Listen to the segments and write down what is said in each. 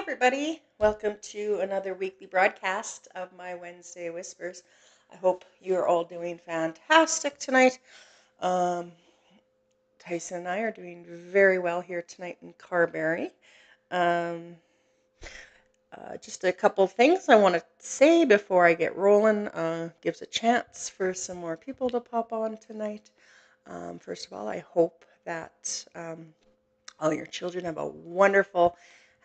everybody. Welcome to another weekly broadcast of my Wednesday Whispers. I hope you're all doing fantastic tonight. Um, Tyson and I are doing very well here tonight in Carberry. Um, just a couple things I want to say before I get rolling. Gives a chance for some more people to pop on tonight. First of all, I hope that all your children have a wonderful,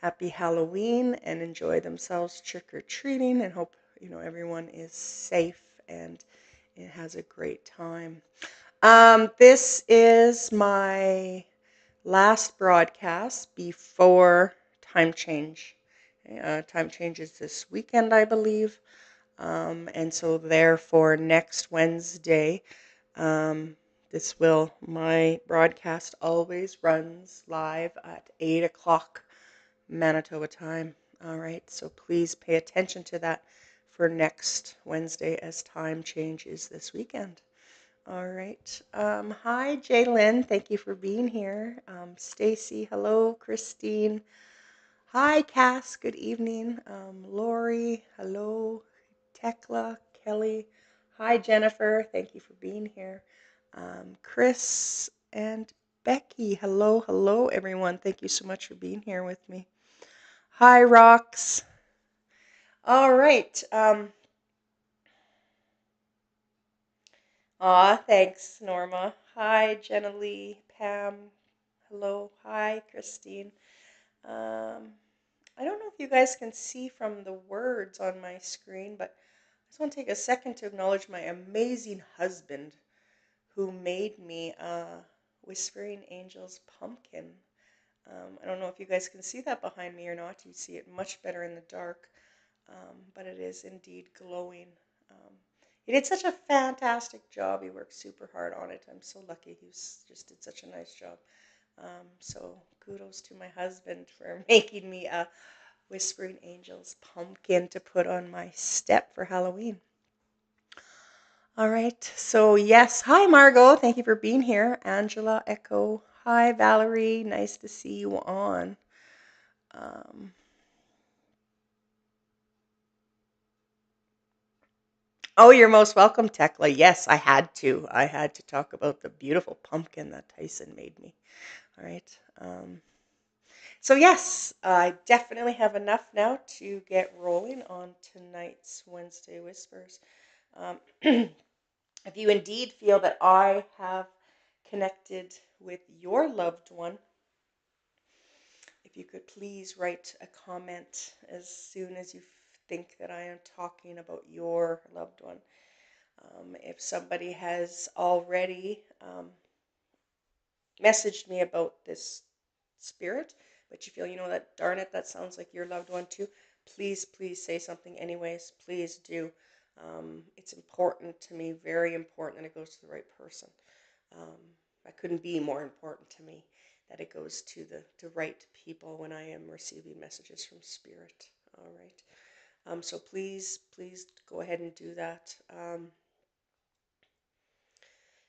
happy Halloween and enjoy themselves trick or treating, and hope everyone is safe and it has a great time. This is my last broadcast before time change. Time change is this weekend, I believe, and so therefore next Wednesday. Um, my broadcast always runs live at 8 o'clock Manitoba time. All right, so please pay attention to that for next Wednesday as time changes this weekend. All right. Hi, Jaylyn. Thank you for being here. Stacy, hello. Christine. Hi, Cass. Good evening. Lori, hello. Tekla, Kelly. Hi, Jennifer. Thank you for being here. Chris and Becky. Hello, hello, everyone. Thank you so much for being here with me. Hi, Rox. All right. Thanks, Norma. Hi, Jenna Lee, Pam. Hello. Hi, Christine. Um, I don't know if you guys can see from the words on my screen, but I just want to take a second to acknowledge my amazing husband who made me a Whispering Angels pumpkin. I don't know if you guys can see that behind me or not. You see it much better in the dark, but it is indeed glowing. Um, he did such a fantastic job. He worked super hard on it. I'm so lucky. Just did such a nice job. So kudos to my husband for making me a Whispering Angels pumpkin to put on my step for Halloween. All right. So, yes. Hi, Margot. Thank you for being here. Angela, Echo. Hi, Valerie. Nice to see you on. Um, oh, you're most welcome, Tekla. Yes, I had to. I had to talk about the beautiful pumpkin that Tyson made me. All right. So, yes, I definitely have enough now to get rolling on tonight's Wednesday Whispers. Um, If you indeed feel that I have connected with your loved one, if you could please write a comment as soon as you think that I am talking about your loved one. If somebody has already messaged me about this spirit, but you feel, that darn it, that sounds like your loved one too, please say something anyways. Please do. It's important to me, very important, that it goes to the right person. Um, that couldn't be more important to me, that it goes to the right people when I am receiving messages from spirit. All right. So please go ahead and do that.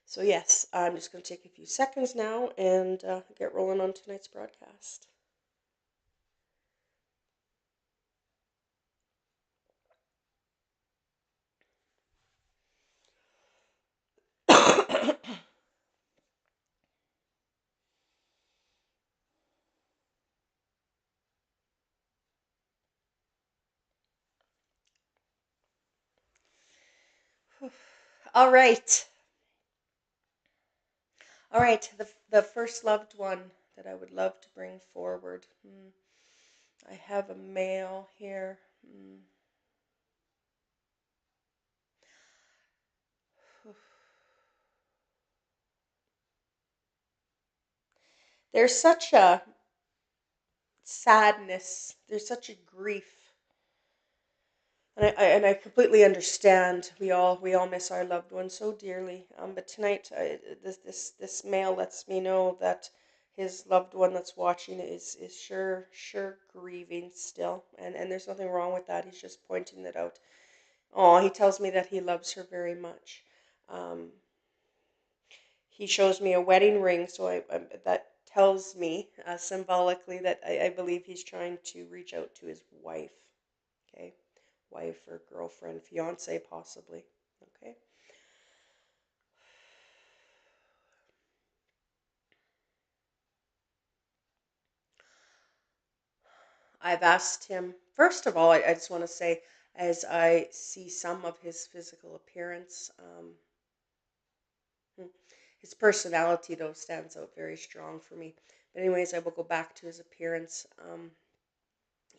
So yes, I'm just going to take a few seconds now and get rolling on tonight's broadcast. All right. All right. The first loved one that I would love to bring forward. I have a male here. There's such a sadness. There's such a grief, and I completely understand. We all miss our loved ones so dearly. But tonight, this male lets me know that his loved one that's watching is sure grieving still, and there's nothing wrong with that. He's just pointing it out. Oh, he tells me that he loves her very much. Um, he shows me a wedding ring, so that tells me symbolically that I believe he's trying to reach out to his wife. Okay, wife or girlfriend, fiance, possibly. Okay. I've asked him, first of all, I just want to say, as I see some of his physical appearance, hmm, his personality, though, stands out very strong for me. But, anyways, I will go back to his appearance.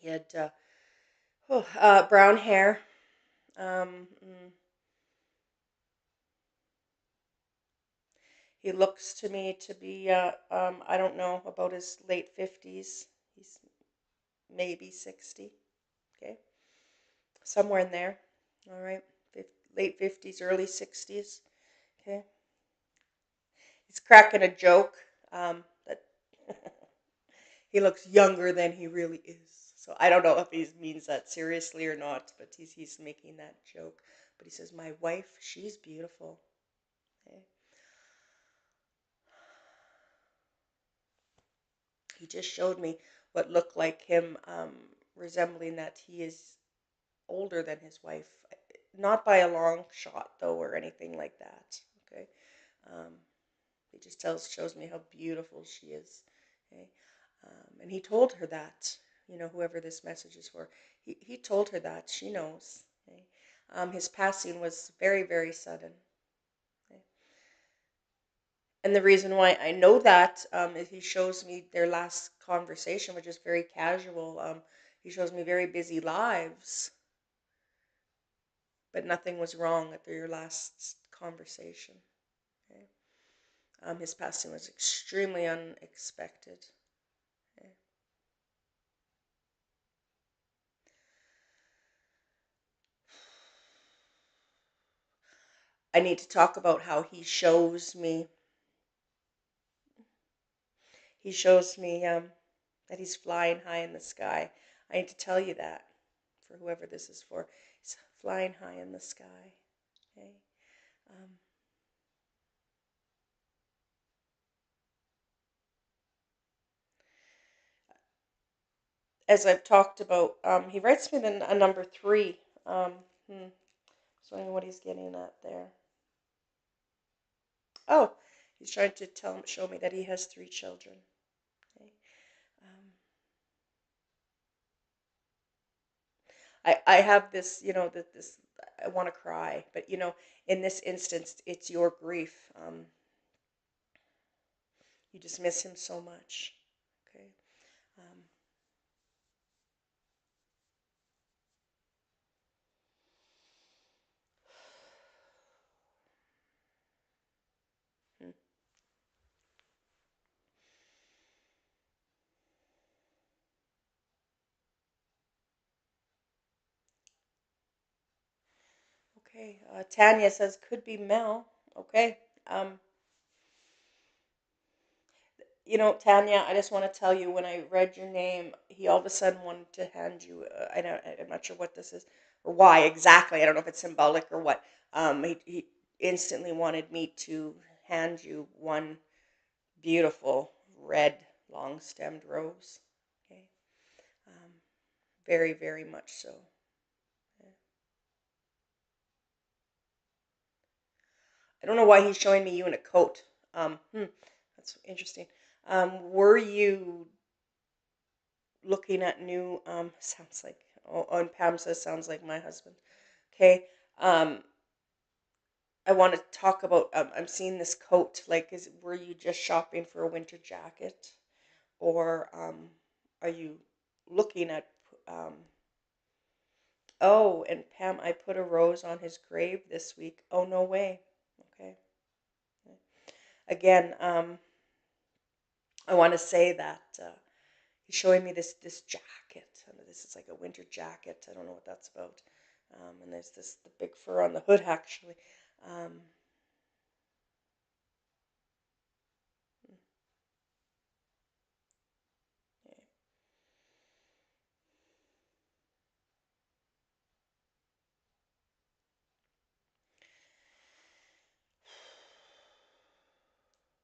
He had brown hair. He looks to me to be, I don't know, about his late 50s. He's maybe 60. Okay. Somewhere in there. All right. Late 50s, early 60s. Okay. He's cracking a joke that he looks younger than he really is. So I don't know if he means that seriously or not, but he's making that joke. But he says, "My wife, she's beautiful." Okay. He just showed me what looked like him resembling that he is older than his wife. Not by a long shot, though, or anything like that. Okay. Um, he just shows me how beautiful she is. Okay. And he told her that, whoever this message is for, he told her that. She knows. Okay. His passing was very, very sudden. Okay. And the reason why I know that is he shows me their last conversation, which is very casual. He shows me very busy lives, but nothing was wrong at their last conversation. Okay. His passing was extremely unexpected. Okay. I need to talk about how he shows me that he's flying high in the sky. I need to tell you that for whoever this is for. He's flying high in the sky. Okay. Um, as I've talked about, he writes me a number three. Just wondering what he's getting at there. Oh, he's trying to show me that he has three children. Okay. Um, I have this, that this, I want to cry, but in this instance, it's your grief. You just miss him so much. Okay. Um, hmm. Okay. Tanya says could be Mel. Okay. Um, Tanya, I just want to tell you when I read your name, he all of a sudden wanted to hand you. I'm not sure what this is or why exactly. I don't know if it's symbolic or what. He instantly wanted me to hand you one beautiful red long-stemmed rose. Okay, um, very, very much so. Yeah. I don't know why he's showing me you in a coat. That's interesting. Were you looking at new sounds like and Pam says sounds like my husband. Okay. Um I want to talk about I'm seeing this coat like is were you just shopping for a winter jacket or are you looking at um oh and Pam I put a rose on his grave this week. Oh no way. Okay. Again, I want to say that he's showing me this jacket. And this is like a winter jacket. I don't know what that's about. And there's the big fur on the hood actually. Um, yeah.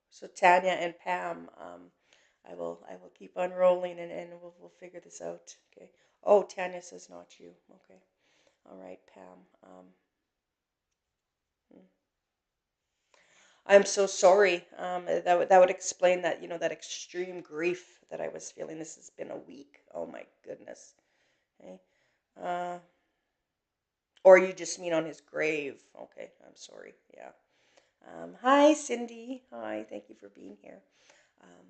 So Tanya and Pam, I will keep on rolling, and we'll figure this out. Okay. Oh, Tanya says not you. Okay. All right, Pam. Hmm. I'm so sorry. That would explain that, that extreme grief that I was feeling. This has been a week. Oh my goodness. Okay. Uh, or you just mean on his grave. Okay. I'm sorry. Yeah. Hi, Cindy. Hi. Thank you for being here. Um,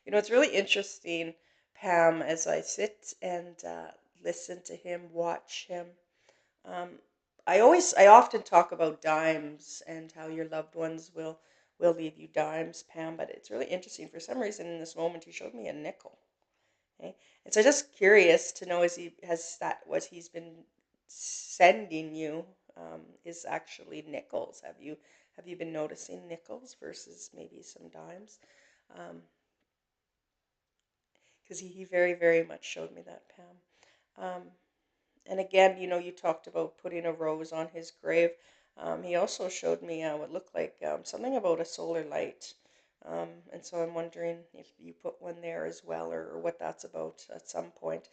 it's really interesting, Pam, as I sit and listen to him, watch him. Um, I often talk about dimes and how your loved ones will leave you dimes, Pam. But it's really interesting. For some reason, in this moment, he showed me a nickel. Okay, and so just curious to know, as he has that what he's been sending you is actually nickels. Have you been noticing nickels versus maybe some dimes? Um, because he very, very much showed me that, Pam. And again, you talked about putting a rose on his grave. He also showed me what looked like something about a solar light. And so I'm wondering if you put one there as well, or what that's about at some point.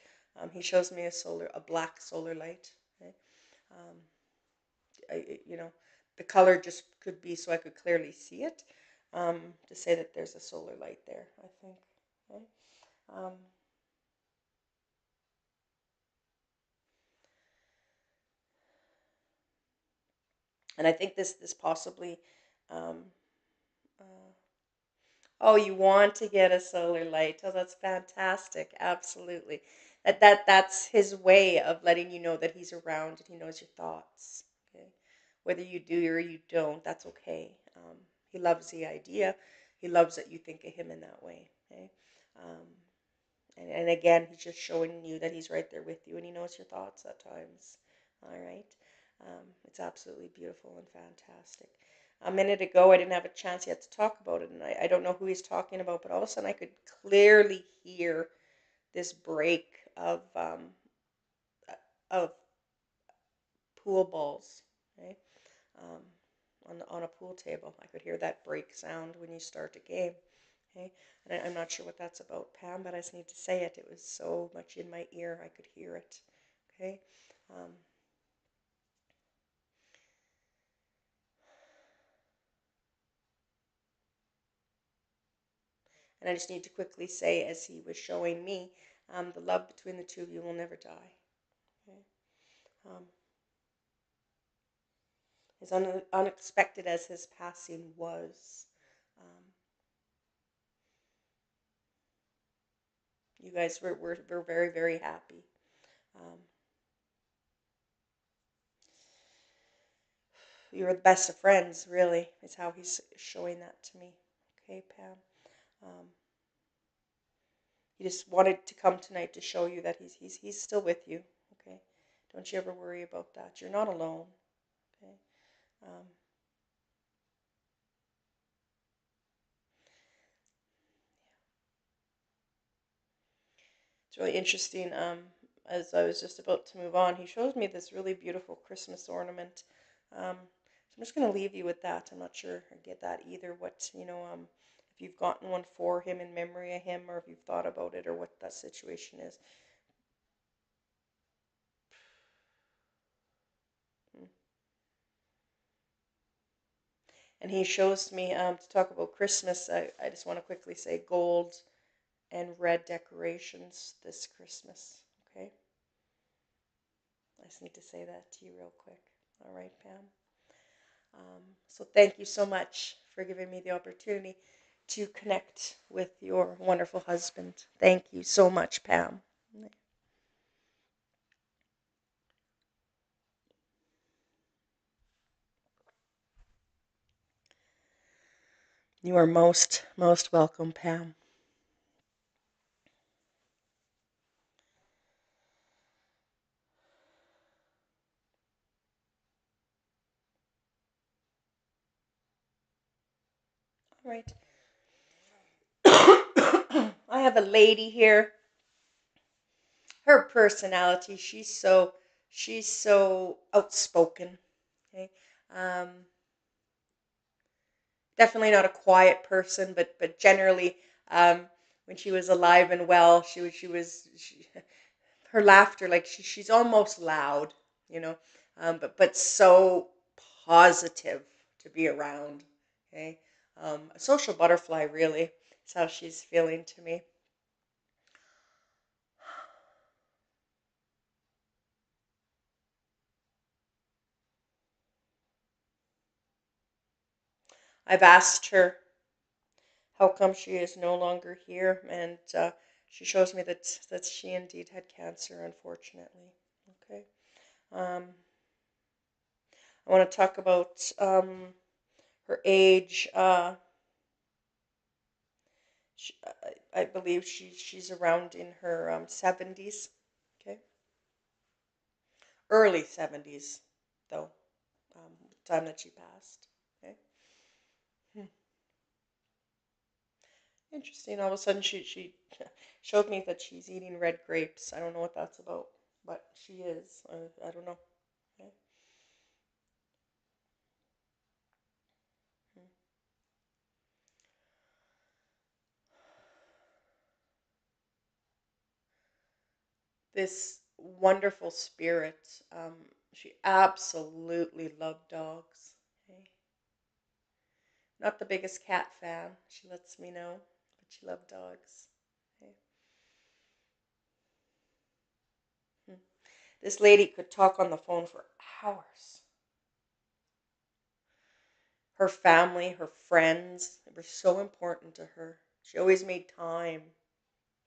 He shows me a black solar light. Okay? Um, the color just could be so I could clearly see it, to say that there's a solar light there, I think. Okay? Um, and I think this possibly. Um, uh, oh, you want to get a solar light? Oh, that's fantastic! Absolutely. That's his way of letting you know that he's around and he knows your thoughts. Okay, whether you do or you don't, that's okay. He loves the idea. He loves that you think of him in that way. Okay. Um, and again, he's just showing you that he's right there with you and he knows your thoughts at times. All right. It's absolutely beautiful and fantastic. A minute ago, I didn't have a chance yet to talk about it, and I don't know who he's talking about, but all of a sudden I could clearly hear this break of pool balls, okay? um, on a pool table. I could hear that break sound when you start a game. Okay, and I'm not sure what that's about, Pam, but I just need to say it. It was so much in my ear, I could hear it. Okay, um, and I just need to quickly say, as he was showing me, the love between the two of you will never die. Okay, um, as unexpected as his passing was, um, you guys were very, very happy. Um, you were the best of friends, really, is how he's showing that to me. Okay, Pam. Um, he just wanted to come tonight to show you that he's still with you. Okay, don't you ever worry about that. You're not alone. Okay, um, it's really interesting. As I was just about to move on, he shows me this really beautiful Christmas ornament. So I'm just going to leave you with that. I'm not sure I get that either. If you've gotten one for him in memory of him, or if you've thought about it, or what that situation is. Mm. And he shows me, to talk about Christmas. I just want to quickly say gold and red decorations this Christmas. Okay, I just need to say that to you real quick. All right, Pam. So thank you so much for giving me the opportunity to connect with your wonderful husband. Thank you so much, Pam. You are most, most welcome, Pam. All right. I have a lady here. Her personality, she's so outspoken. Okay. Um, Definitely not a quiet person, but generally, um, when she was alive and well, her laughter, like she's almost loud, you know, but so positive to be around. Okay, a social butterfly, really. Is how she's feeling to me. I've asked her how come she is no longer here, and she shows me that she indeed had cancer, unfortunately. Okay. Um, I want to talk about her age. I believe she's around in her 70s. Okay, early 70s, though. The time that she passed. Okay. Hmm. Interesting. All of a sudden, she showed me that she's eating red grapes. I don't know what that's about, but she is. I don't know. Okay. Hmm. This wonderful spirit. She absolutely loved dogs. Okay. Not the biggest cat fan. She lets me know, but she loved dogs. Okay. Hmm. This lady could talk on the phone for hours. Her family, her friends, were so important to her. She always made time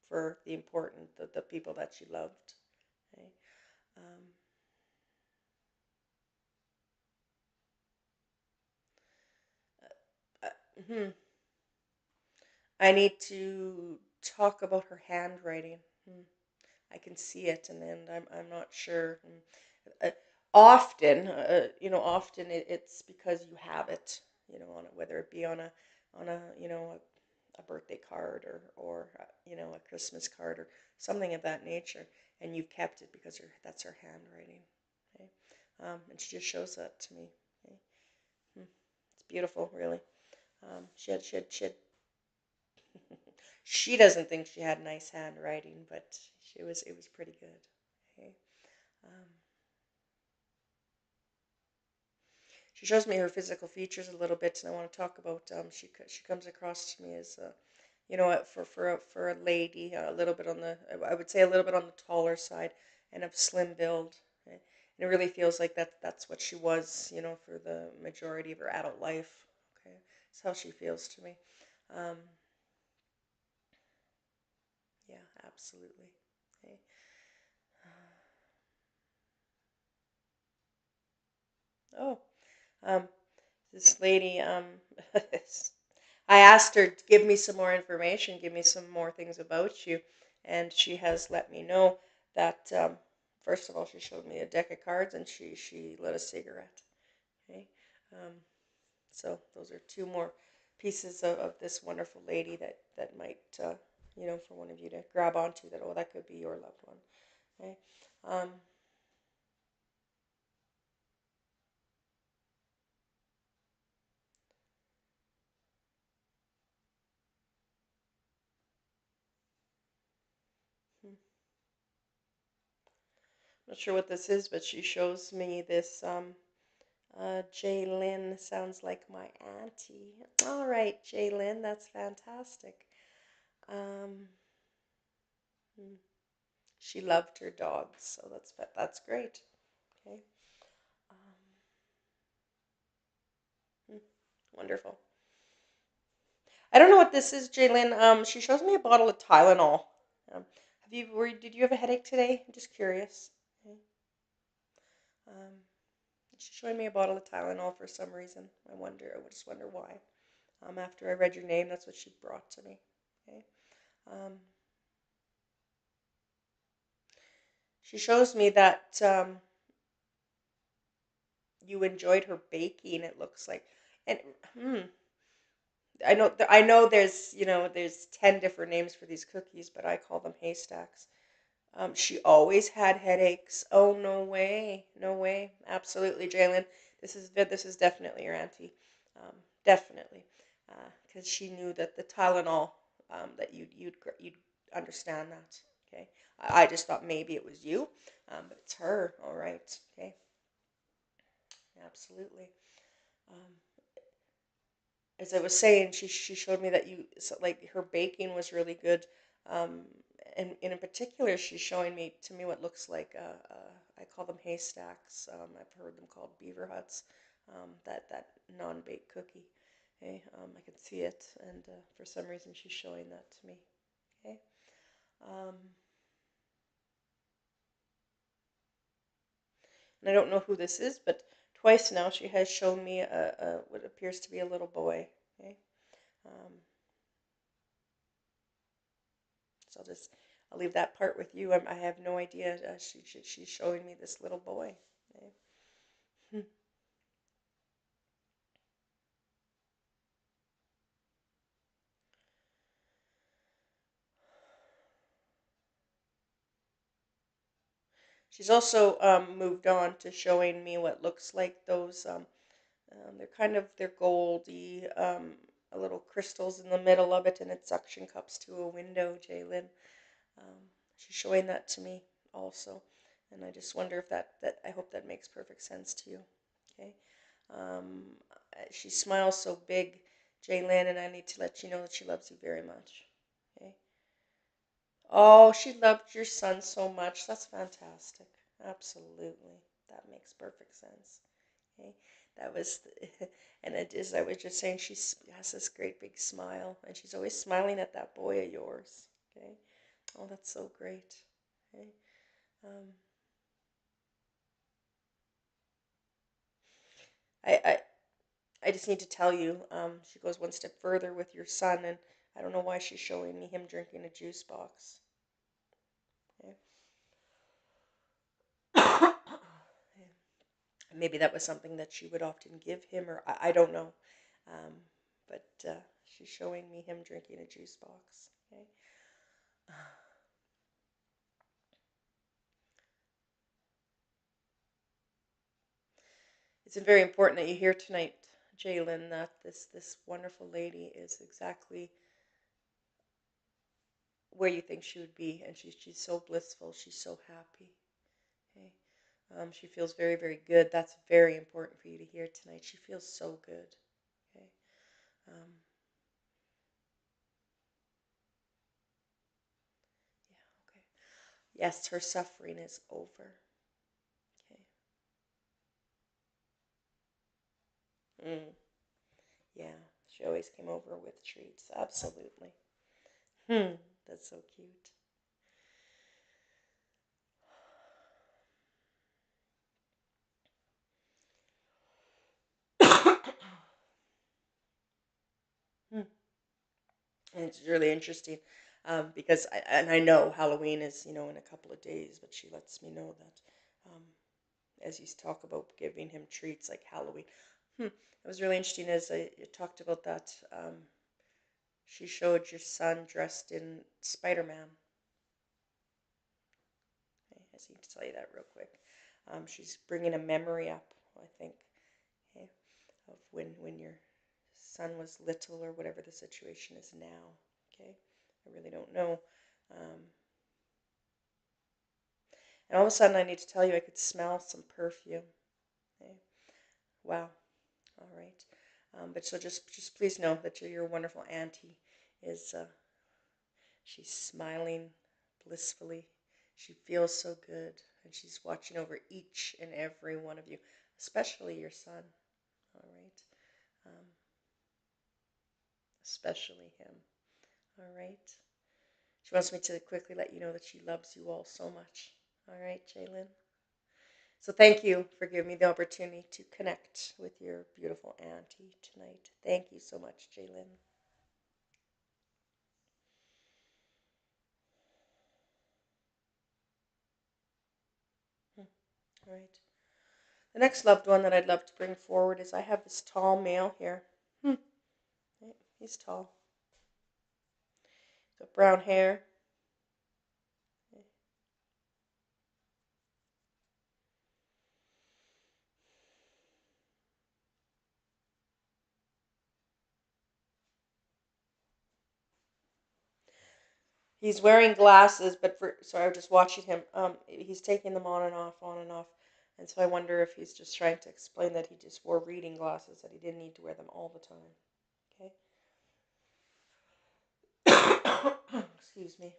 for the people that she loved. Okay. Um, uh, hmm. I need to talk about her handwriting. Hmm. I can see it, and I'm not sure. Often it's because you have it, on it, whether it be on a a birthday card or a Christmas card or something of that nature, and you've kept it because that's her handwriting. Okay, and she just shows that to me. Okay, hmm. It's beautiful, really. She had she doesn't think she had nice handwriting, but it was pretty good. Okay. Um, she shows me her physical features a little bit, and I want to talk about. She comes across to me as for a lady, a little bit on the I would say a little bit on the taller side and of slim build. Okay? And it really feels like that's what she was, for the majority of her adult life. Okay, that's how she feels to me. Um, yeah, absolutely. Okay. Oh, um, this lady, I asked her to give me some more information, give me some more things about you, and she has let me know that first of all, she showed me a deck of cards and she lit a cigarette. Okay, um, so those are two more pieces of this wonderful lady that might for one of you to grab onto that. Oh, that could be your loved one. Okay, um, hmm, not sure what this is, but she shows me this. Jaylyn sounds like my auntie. All right, Jaylyn, that's fantastic. Um, hmm, she loved her dogs, so that's great. Okay, um, hmm, wonderful. I don't know what this is, Jaylyn. She shows me a bottle of Tylenol. Did you have a headache today? I'm just curious. Okay. Um, she's showing me a bottle of Tylenol for some reason. I just wonder why. After I read your name, that's what she brought to me. Okay. Um, she shows me that you enjoyed her baking. It looks like, and hmm, I know there's 10 different names for these cookies, but I call them haystacks. She always had headaches. Oh, no way, no way, absolutely, Jalen. this is definitely your auntie, definitely, because she knew that the Tylenol, that you'd understand that. Okay, I just thought maybe it was you, but it's her. All right. Okay, absolutely. Um, as I was saying, she showed me that like her baking was really good, um, and in particular, she's showing me to me what looks like I call them haystacks. I've heard them called beaver huts. That non-baked cookie. Okay, I can see it, and for some reason, she's showing that to me. Okay, um, and I don't know who this is, but twice now she has shown me what appears to be a little boy. Okay. Um, So I'll leave that part with you. I have no idea. She's showing me this little boy. Okay. She's also moved on to showing me what looks like those. They're goldy, a little crystals in the middle of it, and it suction cups to a window. Jalen, um, she's showing that to me also, and I just wonder if that I hope that makes perfect sense to you. Okay. Um, she smiles so big, Jalen, and I need to let you know that she loves you very much. Okay. Oh, she loved your son so much. That's fantastic. Absolutely. That makes perfect sense. Okay. That was, and it is, I was just saying, has this great big smile, and she's always smiling at that boy of yours. Okay. Oh, that's so great. Okay. Um, I, I, I just need to tell you, she goes one step further with your son, and I don't know why she's showing me him drinking a juice box. Okay. Maybe that was something that she would often give him, or I don't know. Um, but she's showing me him drinking a juice box. Okay. It's very important that you hear tonight, Jalen, that this wonderful lady is exactly where you think she would be, and she's so blissful. She's so happy. Okay. She feels very, very good. That's very important for you to hear tonight. She feels so good. Okay. Um, yeah. Okay. Yes, her suffering is over. Okay. Mm, yeah. She always came over with treats. Absolutely. Hmm. That's so cute. Hmm. And it's really interesting, because I know Halloween is in a couple of days, but she lets me know that, as you talk about giving him treats like Halloween. It was really interesting as you talked about that. She showed your son dressed in Spider-Man. Okay, I just need to tell you that real quick. She's bringing a memory up, I think, okay, of when your son was little or whatever the situation is now. Okay, I really don't know. Um, and all of a sudden, I need to tell you, I could smell some perfume. Okay, wow. All right. But so just please know that your wonderful auntie is she's smiling blissfully. She feels so good, and she's watching over each and every one of you, especially your son. All right, um, especially him. All right. She wants me to quickly let you know that she loves you all so much. All right, Jalen. So thank you for giving me the opportunity to connect with your beautiful auntie tonight. Thank you so much, Jalen. Hmm. All right. The next loved one that I'd love to bring forward is I have this tall male here. Hmm. Right, he's tall. He's got brown hair. He's wearing glasses, but so I was just watching him. He's taking them on and off, and so I wonder if he's just trying to explain that he just wore reading glasses, that he didn't need to wear them all the time. Okay. Excuse me.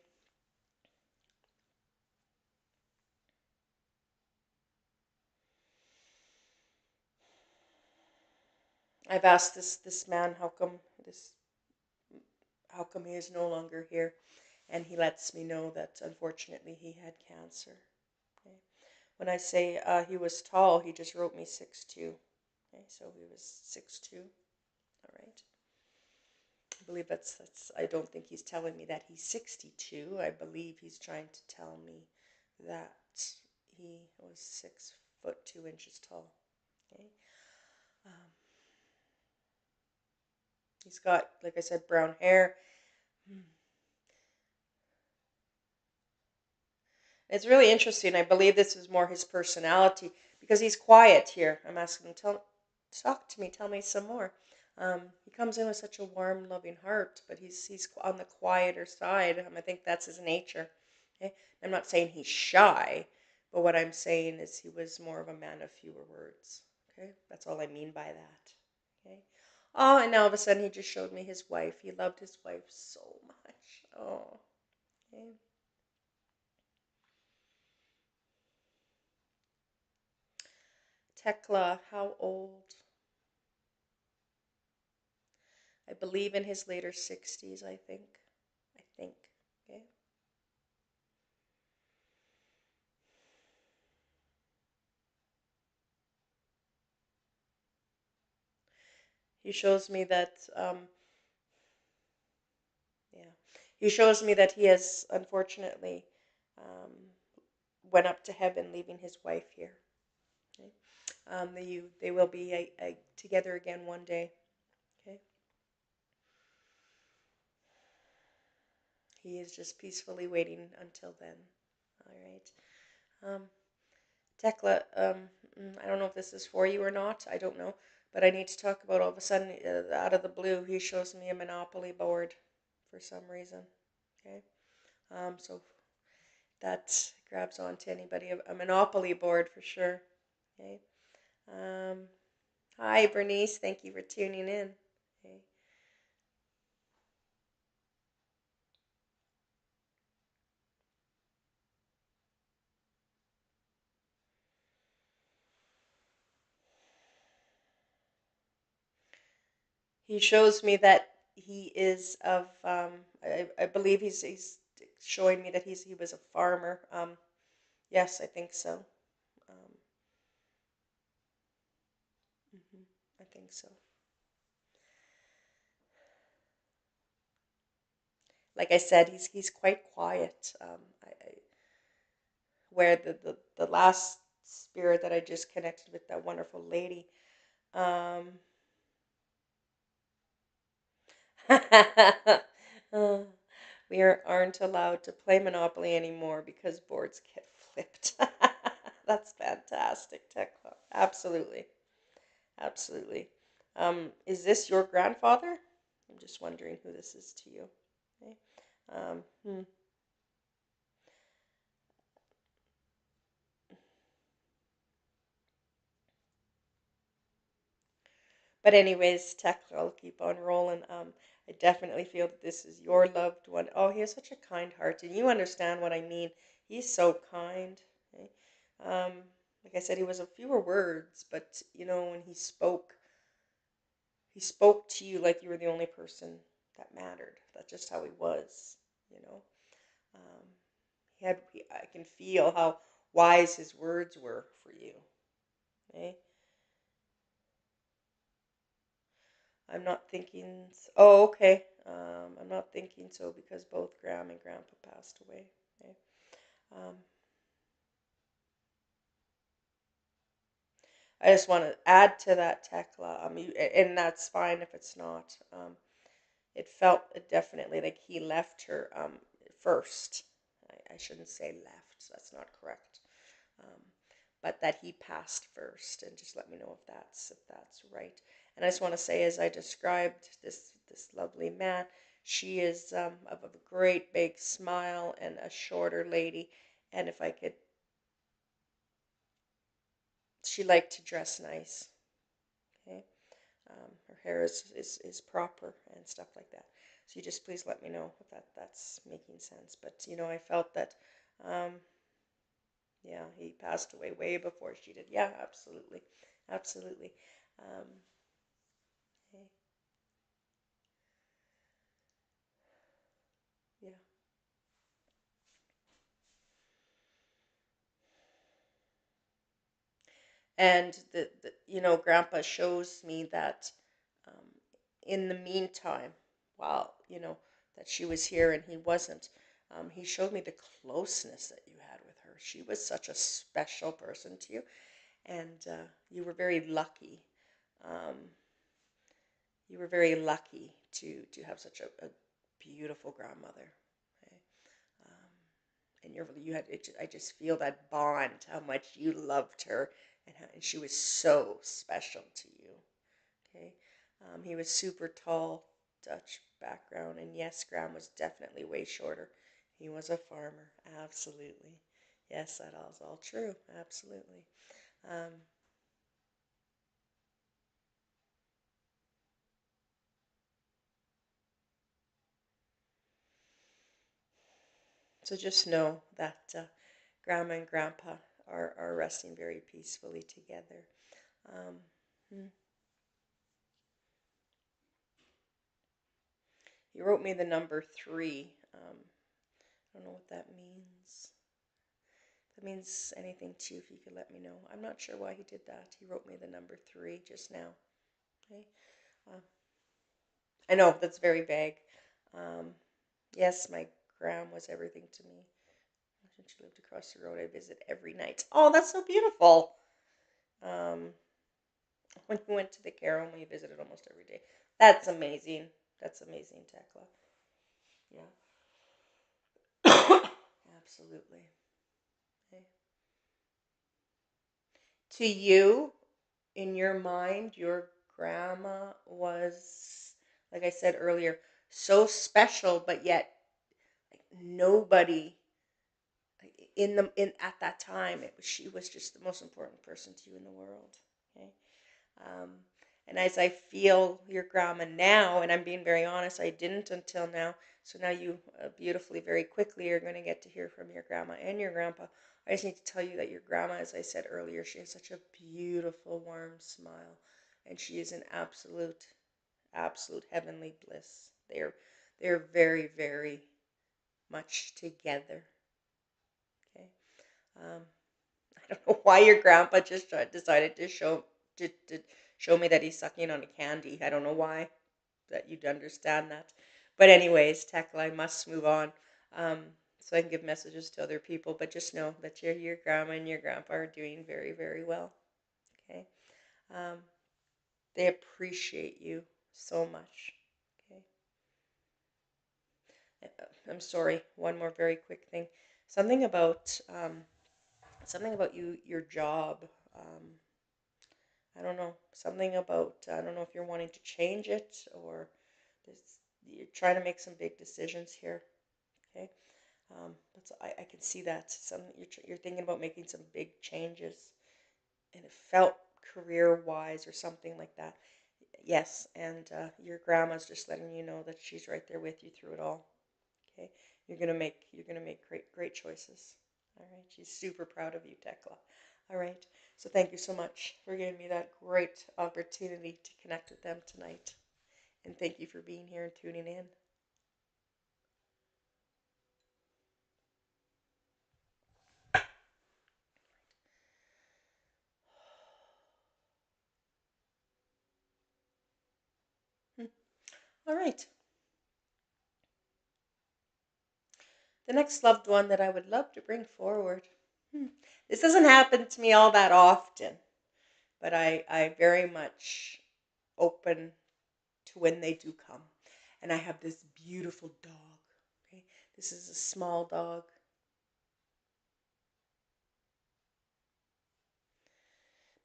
I've asked this man this how come he is no longer here, and he lets me know that unfortunately he had cancer. Okay. When I say he was tall, he just wrote me 6'2". Okay, so he was 6'2". All right. I believe that's. I don't think he's telling me that he's 62. I believe he's trying to tell me that he was 6 foot 2 inches tall. Okay. Um, he's got, like I said, brown hair. Hmm. It's really interesting. I believe this is more his personality because he's quiet here. I'm asking him, talk to me, tell me some more. He comes in with such a warm, loving heart, but he's on the quieter side. I think that's his nature. Okay? I'm not saying he's shy, but what I'm saying is he was more of a man of fewer words. Okay, that's all I mean by that. Okay. Oh, and now all of a sudden he just showed me his wife. He loved his wife so much. Oh. Okay. Tekla, how old? I believe in his later 60s, I think. I think. Okay. He shows me that, yeah, he shows me that he has unfortunately um, went up to heaven, leaving his wife here. Okay. They will be together again one day. Okay. He is just peacefully waiting until then. All right. Tekla, I don't know if this is for you or not. I don't know. But I need to talk about all of a sudden, out of the blue, he shows me a Monopoly board for some reason. Okay. So that grabs on to anybody. A Monopoly board for sure. Okay. Um, hi, Bernice. Thank you for tuning in. Okay. He shows me that he is of. I believe he's showing me that he was a farmer. Yes, I think so. Um, I think so. Like I said, he's quite quiet. Where the last spirit that I just connected with, that wonderful lady. Um, uh, aren't allowed to play Monopoly anymore because boards get flipped. That's fantastic, Tekla. Absolutely, absolutely. Is this your grandfather? I'm just wondering who this is to you. Okay. Hmm. But anyways, Tech, I'll keep on rolling. I definitely feel that this is your loved one. Oh, he has such a kind heart, and you understand what I mean. He's so kind. Okay? Um, like I said, he was a fewer words, but when he spoke to you like you were the only person that mattered. That's just how he was. You know, um, I can feel how wise his words were for you. Okay? I'm not thinking. Oh, okay. I'm not thinking so because both Graham and Grandpa passed away. Okay. Um, I just want to add to that, Tekla. And that's fine if it's not. It definitely like he left her first. I shouldn't say left. That's not correct. Um, but that he passed first, and just let me know if that's right. And I just want to say, as I described this lovely man, She is of a great big smile and a shorter lady. And if I could, she liked to dress nice. Okay. Her hair is proper and stuff like that. So you just please let me know if that's making sense. But I felt that, um, yeah, he passed away way before she did. Yeah, absolutely, absolutely. Um, okay, yeah, and Grandpa shows me that, um, in the meantime, while that she was here and he wasn't, he showed me the closeness that you had with her. She was such a special person to you, and you were very lucky. Um, you were very lucky to have such a beautiful grandmother. Okay? Um, and you had it, I just feel that bond, how much you loved her, and she was so special to you. Okay, he was super tall, Dutch background, and yes, Graham was definitely way shorter. He was a farmer, absolutely. Yes, that is all true, absolutely. Um, so just know that Grandma and Grandpa are resting very peacefully together. Um, hmm. He wrote me the number three. I don't know what that means. If that means anything to you, if you could let me know. I'm not sure why he did that. He wrote me the number three just now. Okay. Uh, I know that's very vague. Um, yes, my gram was everything to me. Since she lived across the road, I visit every night. Oh, that's so beautiful. Um, when you went to the care home, we visited almost every day. That's amazing. That's amazing, Tekla. Yeah, absolutely. Okay. To you, in your mind, your grandma was, like I said earlier, so special, but yet like, nobody in at that time she was just the most important person to you in the world. Okay. Um, and as I feel your grandma now, and I'm being very honest, I didn't until now. So now you beautifully, very quickly, are going to get to hear from your grandma and your grandpa. I just need to tell you that your grandma, as I said earlier, she has such a beautiful, warm smile, and she is an absolute, absolute heavenly bliss. They're very, very much together. Okay. Um, I don't know why your grandpa just decided to show me that he's sucking on a candy. I don't know why that you'd understand that. But anyways, Tekla, I must move on, um, so I can give messages to other people. But just know that your grandma and your grandpa are doing very, very well. Okay. Um, they appreciate you so much. Okay. I'm sorry. One more very quick thing. Something about something about your job. I don't know, something about, I don't know if you're wanting to change it or this, you're trying to make some big decisions here. Okay. I can see that you're thinking about making some big changes, and it felt career wise or something like that. Yes, and your grandma's just letting you know that she's right there with you through it all. Okay, you're gonna make great choices. All right, she's super proud of you, Tekla. All right, so thank you so much for giving me that great opportunity to connect with them tonight, and thank you for being here and tuning in. Hmm. All right, the next loved one that I would love to bring forward. Hmm. This doesn't happen to me all that often, but I very much open to when they do come. And I have this beautiful dog. Okay, this is a small dog.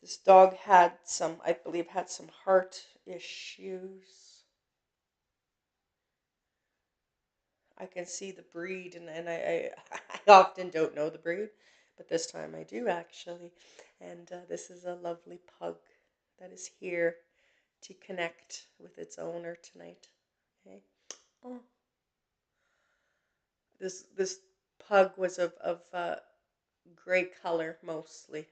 This dog had some, I believe, had some heart issues. I can see the breed, and I often don't know the breed, but this time I do actually. And this is a lovely pug that is here to connect with its owner tonight. Okay. Oh, this pug was of gray color mostly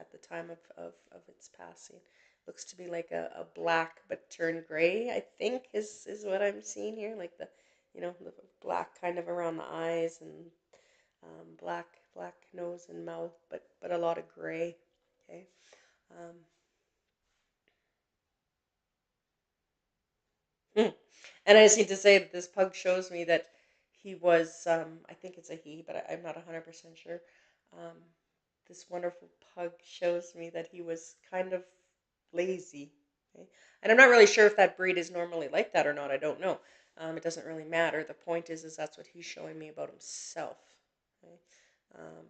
at the time of its passing. Looks to be like a black but turned gray, I think is what I'm seeing here. Like the black kind of around the eyes and black nose and mouth, but a lot of gray. Okay. Um, and I just need to say that this pug shows me that he was, I think it's a he, but I'm not 100% sure. Um, this wonderful pug shows me that he was kind of lazy. Okay? And I'm not really sure if that breed is normally like that or not. I don't know. It doesn't really matter. The point is that's what he's showing me about himself. Okay? Um,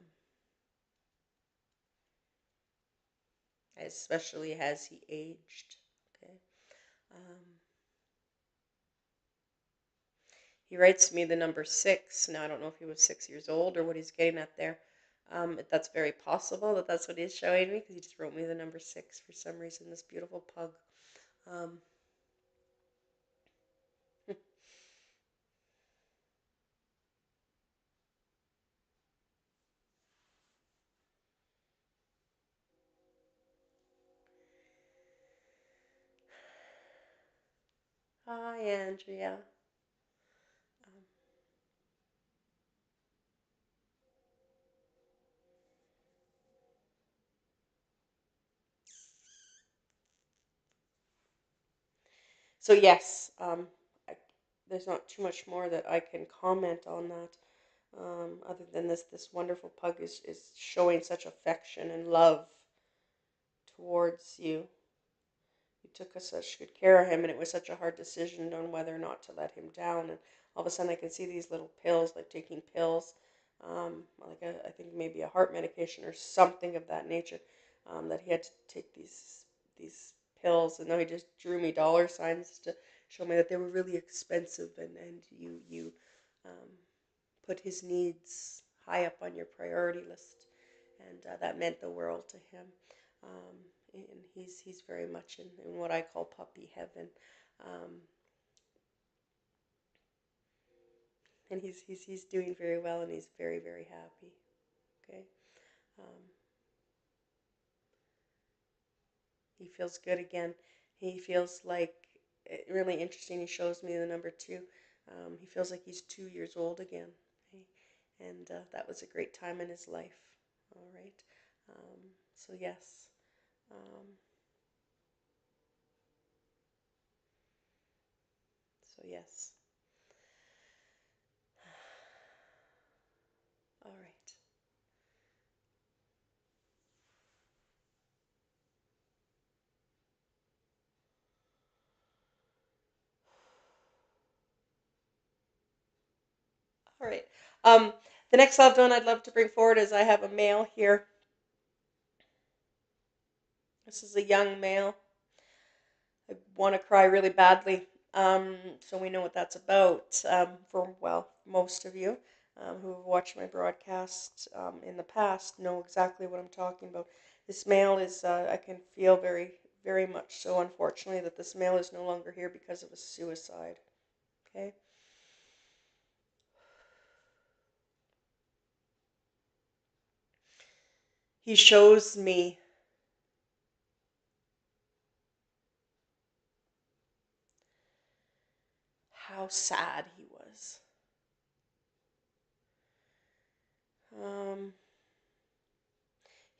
especially as he aged. Okay. Um, he writes me the number 6. Now I don't know if he was 6 years old or what he's getting at there. That's very possible that that's what he's showing me because he just wrote me the number 6 for some reason. This beautiful pug. Um, Hi, Andrea. Um, so yes, I, there's not too much more that I can comment on that. Other than this wonderful pug is showing such affection and love towards you. You took such good care of him, and it was such a hard decision on whether or not to let him down. And all of a sudden, I can see these little pills, like taking pills, I think maybe a heart medication or something of that nature, that he had to take these pills. And then he just drew me dollar signs to show me that they were really expensive, and you um, put his needs high up on your priority list, and that meant the world to him. Um, and he's very much in what I call puppy heaven, um, and he's doing very well, and he's very happy. Okay, um, he feels good again. He feels like really interesting. He shows me the number 2. He feels like he's 2 years old again, okay? And that was a great time in his life. All right, um, so yes. Um, so yes. All right. All right. Um, the next loved one I'd love to bring forward is I have a male here. This is a young male. I want to cry really badly. So we know what that's about. For well, most of you who have watched my broadcast in the past know exactly what I'm talking about. This male is, I can feel very much so, unfortunately, that this male is no longer here because of a suicide. Okay. He shows me how sad he was. Um,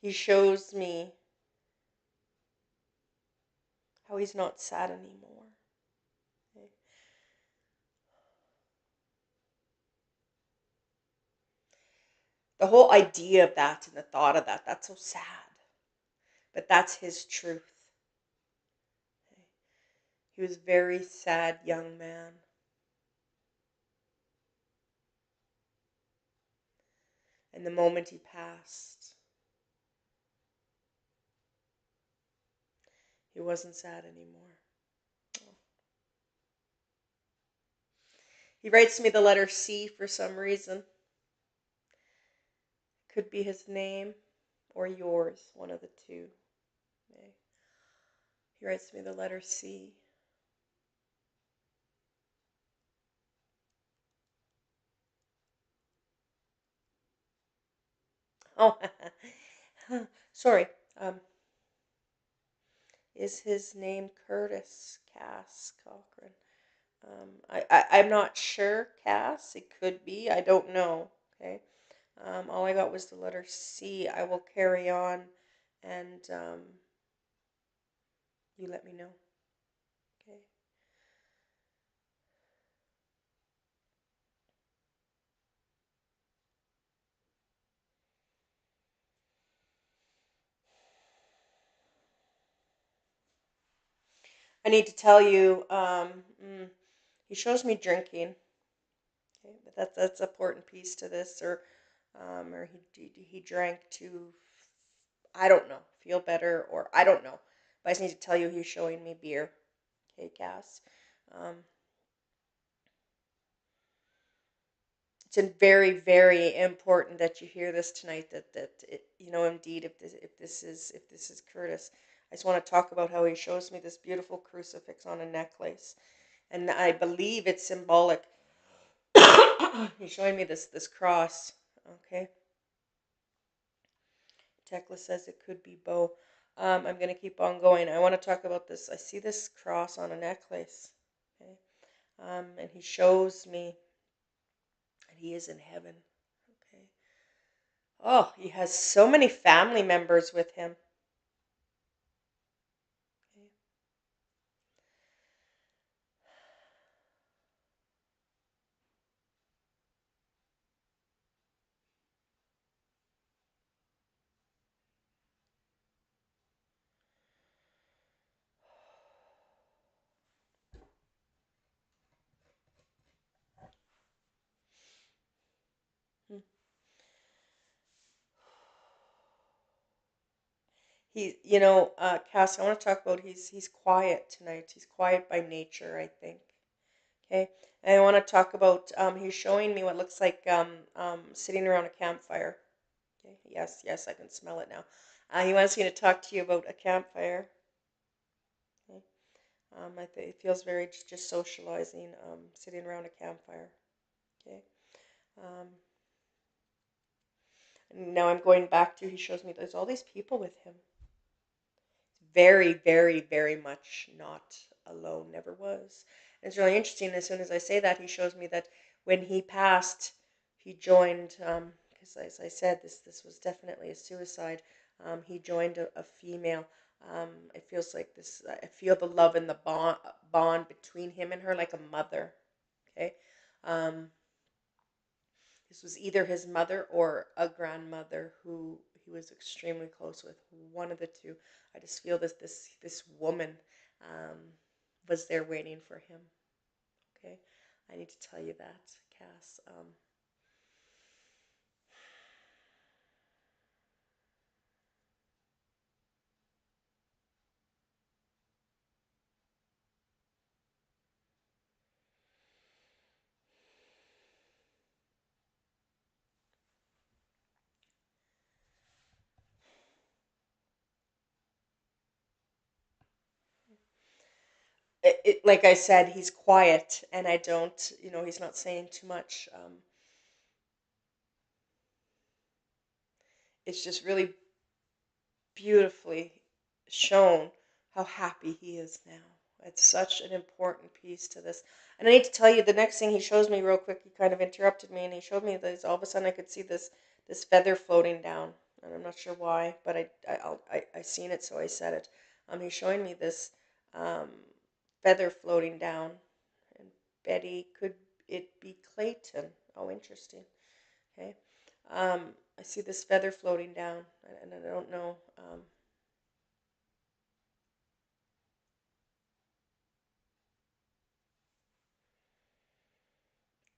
he shows me how he's not sad anymore. Okay? The whole idea of that and the thought of that, that's so sad. But that's his truth. Okay? He was a very sad young man. And the moment he passed, he wasn't sad anymore. He writes me the letter C for some reason. Could be his name or yours, one of the two. Okay. He writes me the letter C. Oh, sorry. Um, is his name Curtis Cass Cochran? I'm not sure, Cass. It could be. I don't know. Okay. All I got was the letter C. I will carry on, and you let me know. Okay. I need to tell you. He shows me drinking. Okay, but that's an important piece to this, or he drank to, I don't know, feel better, or I don't know. But I just need to tell you, he's showing me beer. Okay, Cass. Um, it's very, very important that you hear this tonight. Indeed, if this is Curtis, I just want to talk about how he shows me this beautiful crucifix on a necklace, and I believe it's symbolic. He's showing me this cross. Okay, Tekla says it could be Bo. I'm gonna keep on going. I want to talk about this. I see this cross on a necklace. Okay, and he shows me that he is in heaven. Okay. Oh, he has so many family members with him. Okay. Hmm. Cass, I want to talk about he's quiet tonight. He's quiet by nature, I think. Okay, and I want to talk about he's showing me what looks like sitting around a campfire. Okay, yes, yes, I can smell it now. He wants me to talk to you about a campfire. Okay, I think it feels very just socializing, sitting around a campfire. Okay, um, and now I'm going back to he shows me there's all these people with him. Very, very, very much not alone, never was. And it's really interesting. As soon as I say that, he shows me that when he passed, he joined, because as I said, this was definitely a suicide. He joined a female. It feels like this. I feel the love and the bond between him and her, like a mother. Okay, um, this was either his mother or a grandmother who he was extremely close with. One of the two. I just feel this woman um, was there waiting for him. Okay, I need to tell you that, Cass. Like I said, he's quiet, and I don't. He's not saying too much. It's just really beautifully shown how happy he is now. It's such an important piece to this. And I need to tell you, the next thing he shows me real quick, he kind of interrupted me, and he showed me this. All of a sudden, I could see this feather floating down, and I'm not sure why, but I seen it, so I said it. He's showing me this um, feather floating down, and Betty, could it be Clayton? Oh, interesting. Okay. Um, I see this feather floating down, and I don't know.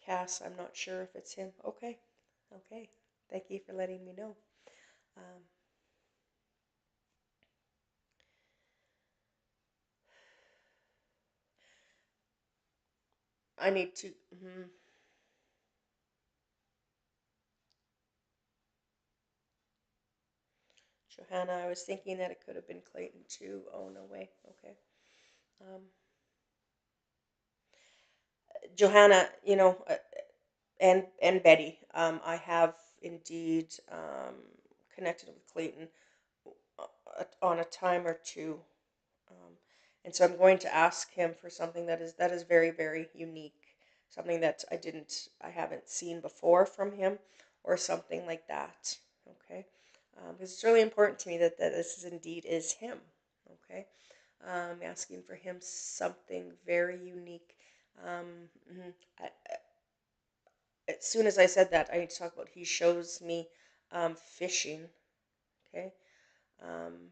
Cass, I'm not sure if it's him. Okay. Okay. Thank you for letting me know. Um, I need to. Johanna, I was thinking that it could have been Clayton too. Oh, no way. Okay. Um, Johanna, and Betty, I have indeed connected with Clayton on a time or two. Um, and so I'm going to ask him for something that is very, very unique, something that I haven't seen before from him, or something like that. Okay, because it's really important to me that this is indeed is him. Okay, asking for him something very unique. Mhm. As soon as I said that, I need to talk about he shows me fishing. Okay, um,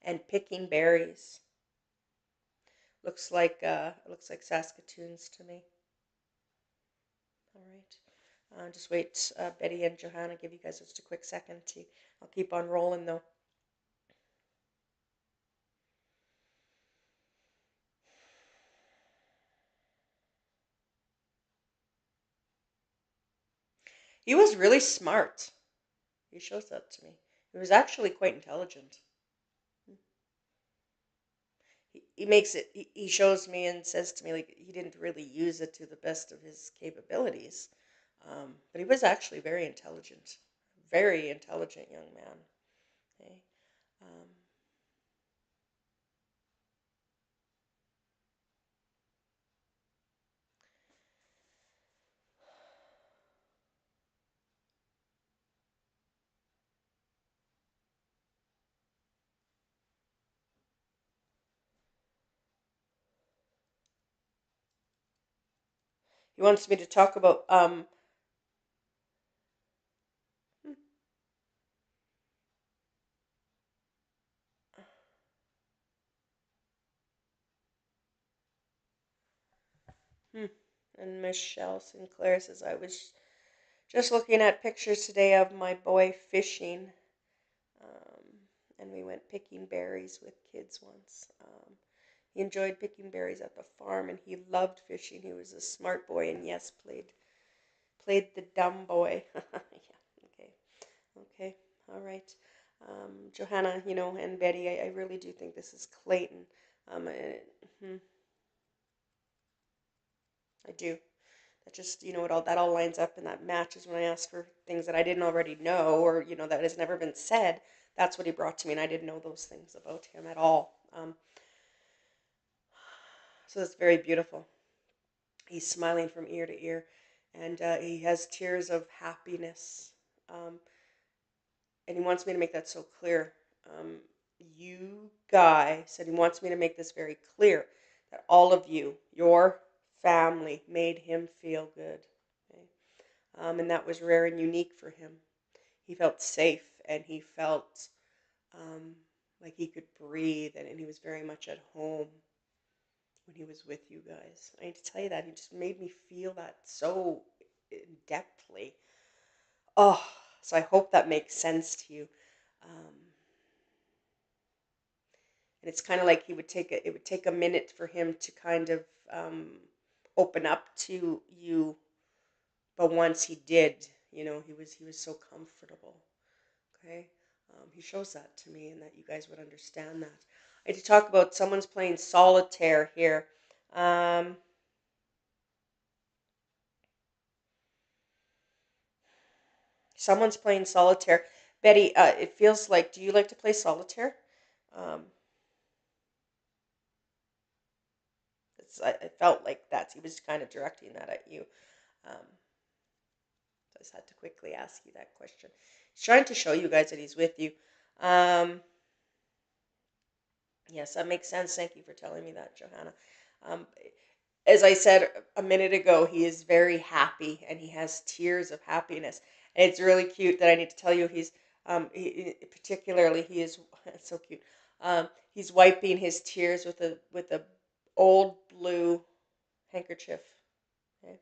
and picking berries. Looks like Saskatoons to me. All right. Just wait, Betty and Johanna, give you guys just a quick second to. I'll keep on rolling though. He was really smart. He shows that to me. He was actually quite intelligent. He makes it. He shows me and says to me like he didn't really use it to the best of his capabilities, but he was actually very intelligent young man. Okay. Um, he wants me to talk about hmm. And Michelle Sinclair says I was just looking at pictures today of my boy fishing, um, and we went picking berries with kids once. He enjoyed picking berries at the farm, and he loved fishing. He was a smart boy, and yes, played the dumb boy. Yeah. Okay. Okay. All right. Johanna, and Betty, I really do think this is Clayton. Mhm, I do. That just it all lines up and that matches when I ask for things that I didn't already know, or that has never been said. That's what he brought to me, and I didn't know those things about him at all. So it's very beautiful. He's smiling from ear to ear, and he has tears of happiness. um, and he wants me to make that so clear. um, you guy said he wants me to make this very clear, that all of you, your family, made him feel good. Okay? And that was rare and unique for him. He felt safe, and he felt um, like he could breathe, and he was very much at home when he was with you guys. I need to tell you that. He just made me feel that so in depthly. Oh, so I hope that makes sense to you. Um, and it's kind of like it would take a minute for him to kind of um, open up to you, but once he did, he was so comfortable. Okay. He shows that to me, and that you guys would understand that. I did talk about someone's playing solitaire here. Um, Someone's playing solitaire. Betty, it feels like, do you like to play solitaire? Um, I felt like he was kind of directing that at you. Um, so I just had to quickly ask you that question. He's trying to show you guys that he's with you. Um, yes, that makes sense. Thank you for telling me that, Johanna. Um, as I said a minute ago, he is very happy, and he has tears of happiness. And it's really cute that I need to tell you particularly he is it's so cute. He's wiping his tears with a old blue handkerchief. Okay?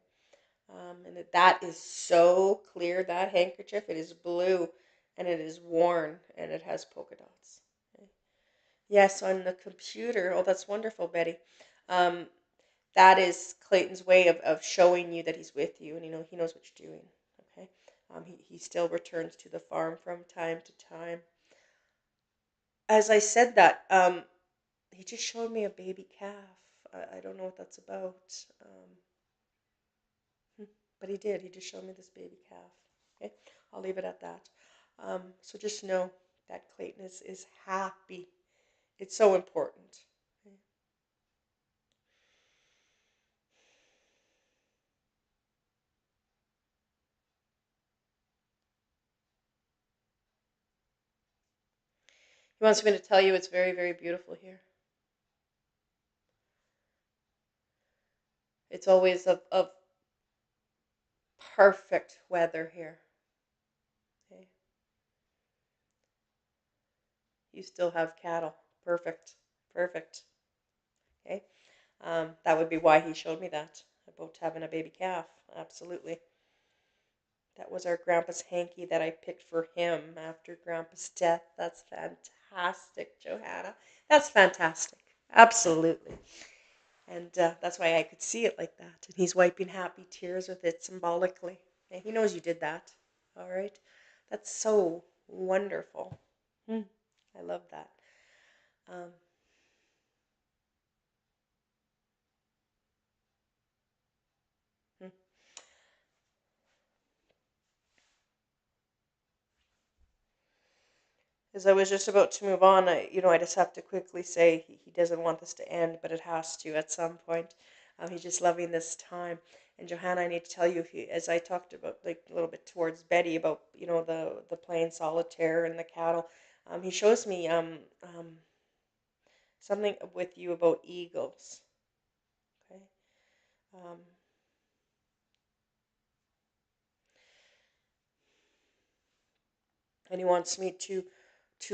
And that is so clear. That handkerchief, it is blue, and it is worn and it has polka dots. Okay. Yes, on the computer. Oh, that's wonderful, Betty. Um, that is Clayton's way of showing you that he's with you, and he knows what you're doing. Okay. He still returns to the farm from time to time. As I said that, he just showed me a baby calf. I don't know what that's about. Hmm, but he did. He just showed me this baby calf. Okay, I'll leave it at that. So just know that Clayton is happy. It's so important. Okay? He wants me to tell you it's very, very beautiful here. It's always of perfect weather here. Okay? You still have cattle. Perfect. Perfect. Okay? That would be why he showed me that about having a baby calf. Absolutely. That was our grandpa's hanky that I picked for him after grandpa's death. That's fantastic, Johanna. That's fantastic. Absolutely. And that's why I could see it like that. And he's wiping happy tears with it symbolically. And he knows you did that. All right. That's so wonderful. Hmm. I love that. Um, hmm. As I was just about to move on, I just have to quickly say he doesn't want this to end, but it has to at some point. He's just loving this time. And Johanna, I need to tell you, as I talked about, like a little bit towards Betty about, the playing solitaire and the cattle. He shows me something with you about eagles. Okay. Um, and he wants me to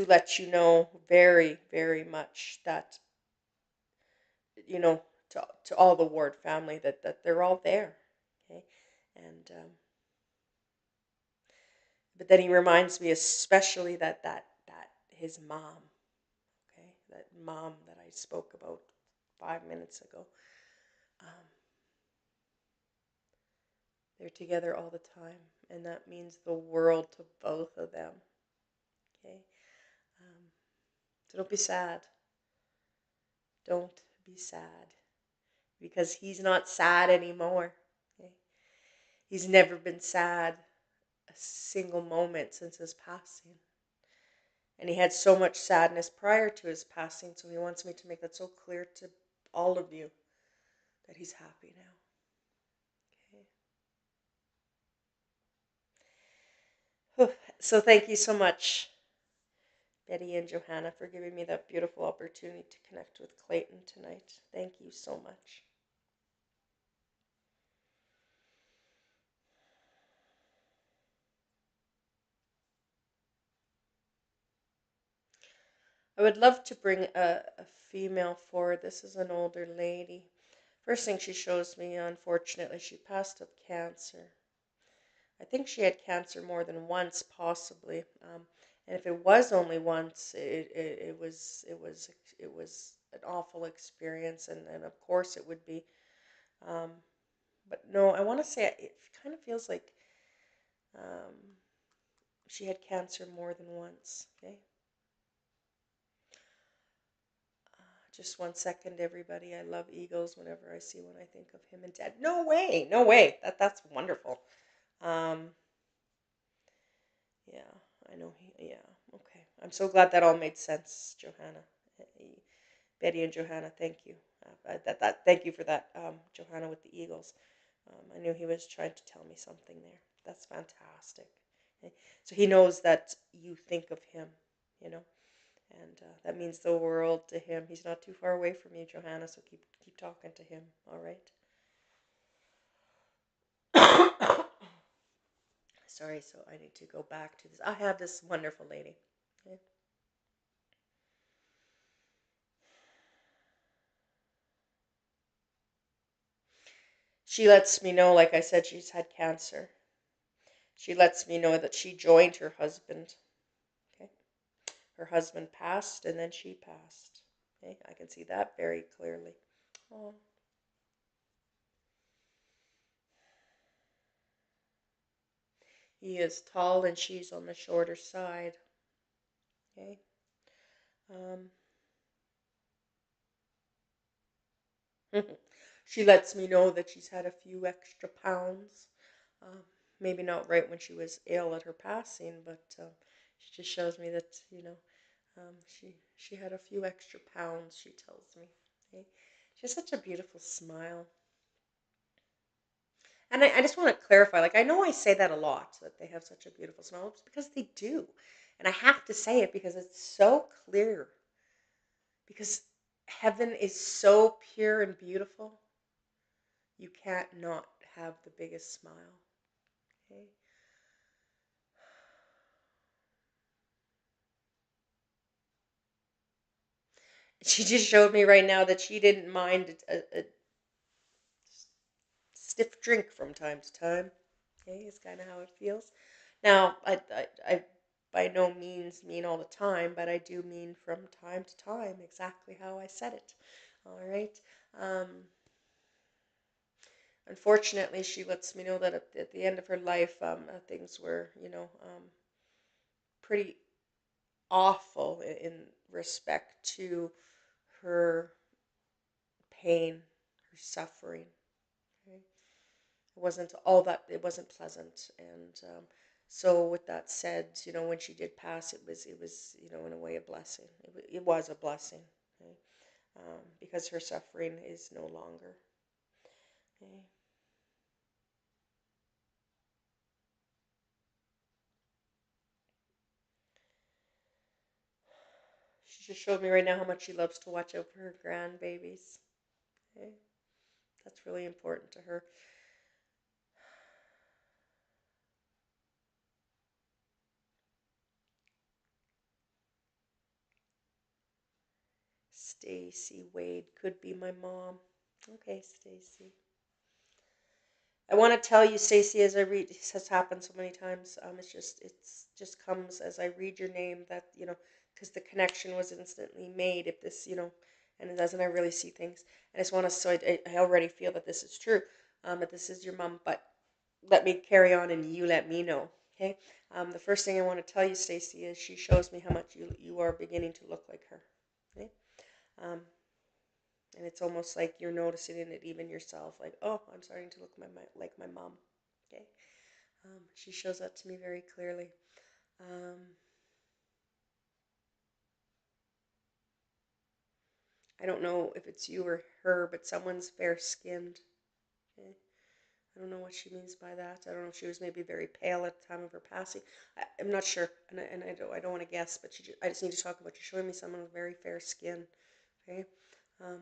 let you know very, very much that you know, to all the Ward family that they're all there. Okay, and but then he reminds me especially that his mom. Okay, that mom that I spoke about 5 minutes ago. Um, they're together all the time, and that means the world to both of them. Okay, um, so don't be sad. Don't be sad because he's not sad anymore. Okay, he's never been sad a single moment since his passing. And he had so much sadness prior to his passing, so he wants me to make that so clear to all of you that he's happy now. Okay. So thank you so much, Betty and Johanna, for giving me that beautiful opportunity to connect with Clayton tonight. Thank you so much. I would love to bring a female forward. This is an older lady. First thing she shows me, unfortunately, she passed of cancer. I think she had cancer more than once, possibly. And if it was only once, it was an awful experience, and of course it would be. Um, but no, I want to say it kind of feels like um, she had cancer more than once. Okay, just 1 second, everybody. I love eagles. Whenever I see one, I think of him and Dad. No way, no way. That's wonderful. Um, Yeah, I know yeah, okay. I'm so glad that all made sense, Johanna. Betty and Johanna, thank you. Thank you for that, Johanna with the Eagles. I knew he was trying to tell me something there. That's fantastic. Okay. So he knows that you think of him, you know, and that means the world to him. He's not too far away from you, Johanna, so keep talking to him, all right? Sorry, so I need to go back to this. I have this wonderful lady. Okay. She lets me know, like I said, she's had cancer. She lets me know that she joined her husband. Her husband passed, and then she passed. Okay, I can see that very clearly. Oh, he is tall, and she's on the shorter side. Okay. Um, she lets me know that she's had a few extra pounds. Um, Maybe not right when she was ill at her passing, but she just shows me that she had a few extra pounds. She tells me. Okay? She has such a beautiful smile, and I just want to clarify. Like I know I say that a lot that they have such a beautiful smile. It's because they do, and I have to say it because it's so clear. Because heaven is so pure and beautiful, you can't not have the biggest smile. Okay. She just showed me right now that she didn't mind a stiff drink from time to time. Okay, is kind of how it feels. Now, I by no means mean all the time, but I do mean from time to time exactly how I said it. All right. Um, Unfortunately, she lets me know that at the end of her life, things were, pretty awful in respect to her pain, her suffering. Okay? It wasn't all that, it wasn't pleasant. And so, with that said, when she did pass, it was, in a way, a blessing. It was a blessing, okay? Because her suffering is no longer. Okay? She just showed me right now how much she loves to watch over her grandbabies. Okay? That's really important to her. Stacy Wade could be my mom. Okay, Stacy. I want to tell you, Stacy, as I read, this has happened so many times. It's just comes as I read your name that because the connection was instantly made. If this, and it doesn't, I really see things. And I just want to, so I already feel that this is true, that this is your mom. But let me carry on, and you let me know. Okay. The first thing I want to tell you, Stacy, is she shows me how much you are beginning to look like her. Okay. Um, and it's almost like you're noticing it even yourself, like, oh, I'm starting to look like my mom. Okay. She shows that to me very clearly. Um, I don't know if it's you or her, but someone's fair skinned. Okay. I don't know what she means by that. I don't know if she was maybe very pale at the time of her passing. I'm not sure, and I don't want to guess, but I just need to talk about you showing me someone with very fair skin. Okay. Um,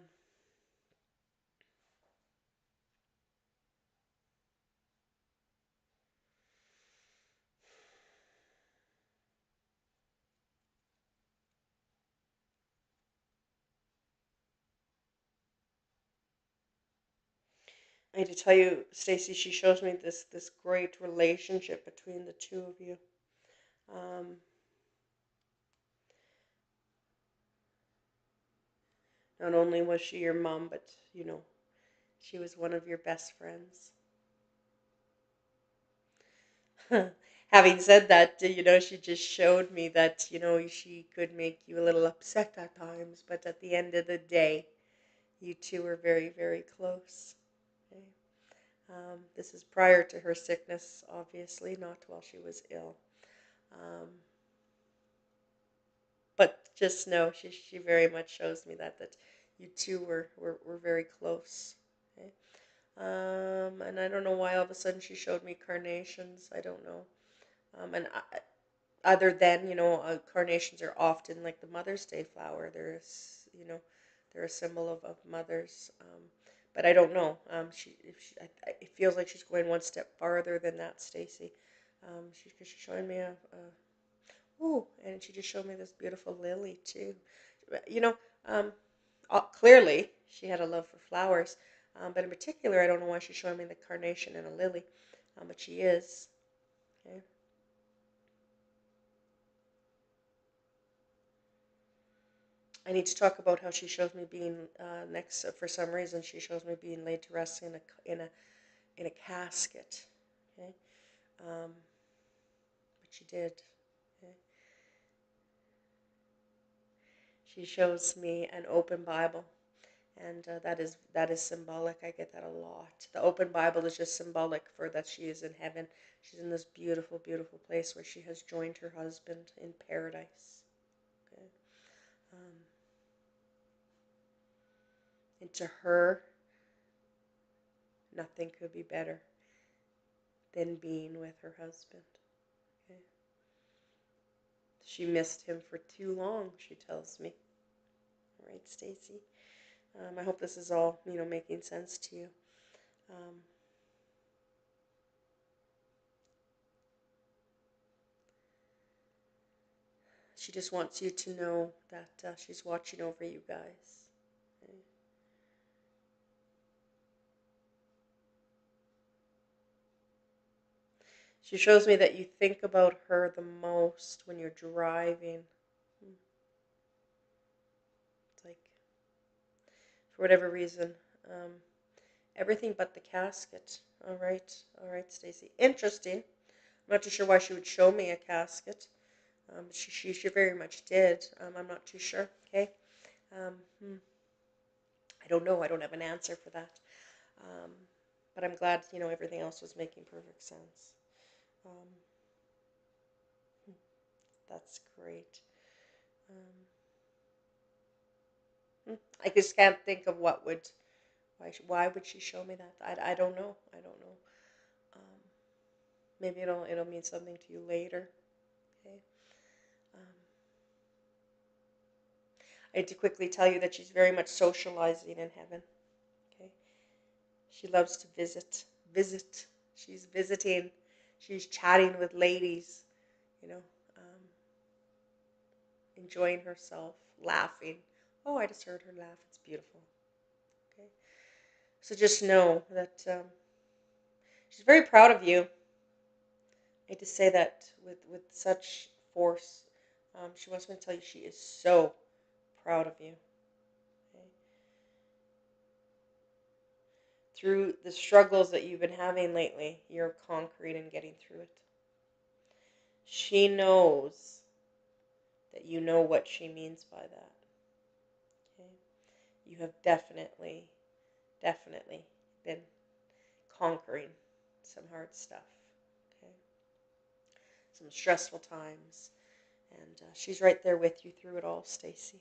I need to tell you, Stacy, she shows me this great relationship between the two of you. Um, Not only was she your mom, but she was one of your best friends. Having said that, she just showed me that she could make you a little upset at times, but at the end of the day, you two were very, very close. Okay? This is prior to her sickness, obviously, not while she was ill. Um, but just know she very much shows me that you two were very close. Okay? And I don't know why all of a sudden she showed me carnations. I don't know. And other than carnations are often like the Mother's Day flower. They're a symbol of mothers. But I don't know. It feels like she's going one step farther than that, Stacy. She's showing me ooh, and she just showed me this beautiful lily too. You know, um, clearly she had a love for flowers, but in particular, I don't know why she's showing me the carnation and a lily, but she is. Okay. I need to talk about how she shows me being next. For some reason, she shows me being laid to rest in a casket. Okay, but she did. Okay? She shows me an open Bible, and that is symbolic. I get that a lot. The open Bible is just symbolic for that she is in heaven. She's in this beautiful, beautiful place where she has joined her husband in paradise. Okay, um, and to her, nothing could be better than being with her husband. Okay, she missed him for too long. She tells me. All right, Stacy. I hope this is all making sense to you. Um, she just wants you to know that she's watching over you guys. Okay? She shows me that you think about her the most when you're driving. It's like, for whatever reason, um, everything but the casket. All right, Stacy. Interesting. I'm not too sure why she would show me a casket. She very much did. I'm not too sure. Okay. Um, hmm, I don't know. I don't have an answer for that. Um, but I'm glad everything else was making perfect sense. Um, that's great. Um, I just can't think of what would why would she show me that. I don't know. I don't know. Um, maybe it'll mean something to you later. Okay. Um, I had to quickly tell you that she's very much socializing in heaven. Okay. She loves to visit. She's visiting. She's chatting with ladies. You know, um, enjoying herself, laughing. Oh, I just heard her laugh. It's beautiful. Okay. So just know that she's very proud of you. I hate to say that with such force. She wants me to tell you she is so proud of you. Okay? Through the struggles that you've been having lately, you're conquering and getting through it. She knows that you know what she means by that. Okay? You have definitely been conquering some hard stuff. Okay? Some stressful times. And she's right there with you through it all, Stacy.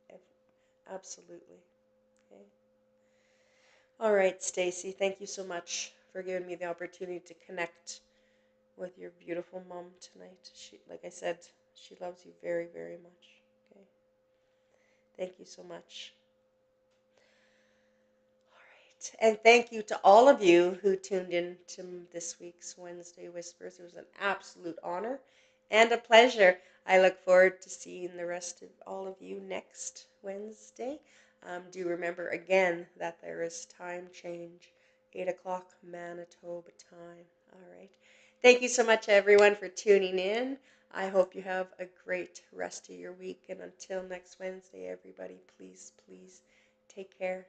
Okay? Absolutely. Okay? All right, Stacy. Thank you so much for giving me the opportunity to connect with your beautiful mom tonight. She, like I said, she loves you very, very much. Okay. Thank you so much. All right. And thank you to all of you who tuned in to this week's Wednesday Whispers. It was an absolute honor and a pleasure. I look forward to seeing the rest of all of you next Wednesday. Do remember again that there is time change, 8 o'clock Manitoba time. All right. Thank you so much, everyone, for tuning in. I hope you have a great rest of your week. And until next Wednesday, everybody, please, please take care.